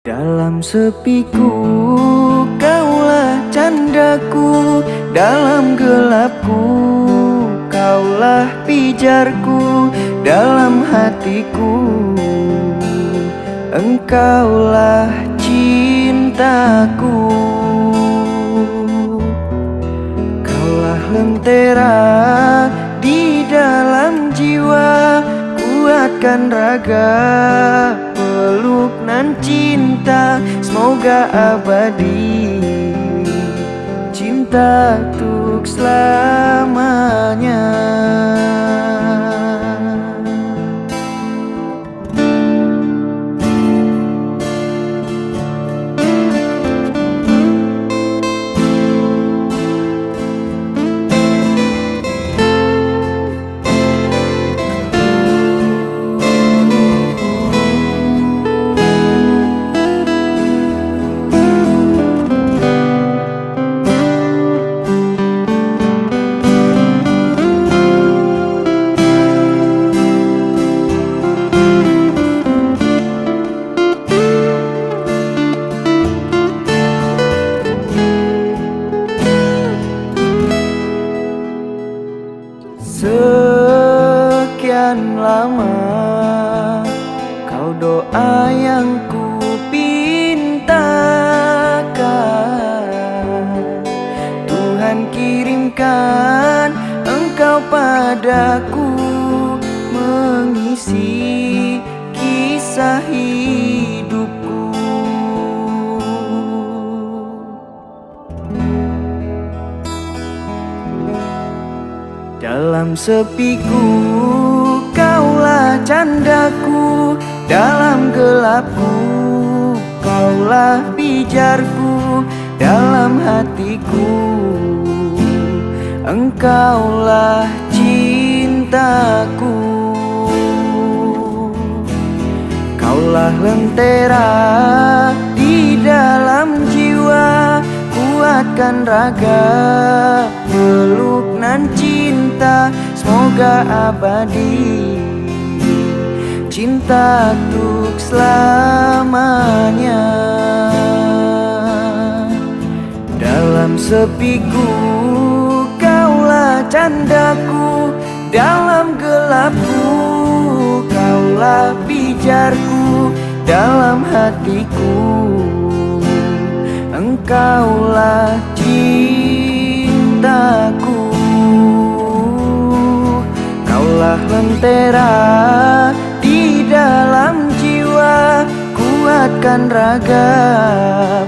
Dalam sepiku, kaulah candaku. Dalam gelapku, kaulah pijarku. Dalam hatiku, engkaulah cintaku. Kaulah lentera di dalam jiwa, kuatkan raga, peluk nan cinta, semoga abadi, cinta untuk selamanya. Sekian lama kau doa yang ku pintakan, Tuhan kirimkan engkau padaku, mengisi kisah hidupku. Dalam sepiku, kaulah candaku. Dalam gelapku, kaulah pijarku. Dalam hatiku, engkaulah cintaku. Kaulah lentera di dalam jiwa, kuatkan raga, peluk nan cinta, semoga abadi, cinta untuk selamanya. Dalam sepiku, kaulah candaku. Dalam gelapku, kaulah pijarku. Dalam hatiku, engkaulah cintaku. Kaulah lentera di dalam jiwa, kuatkan raga,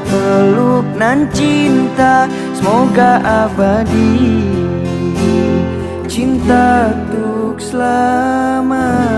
peluk nan cinta, semoga abadi, cinta untuk selamanya.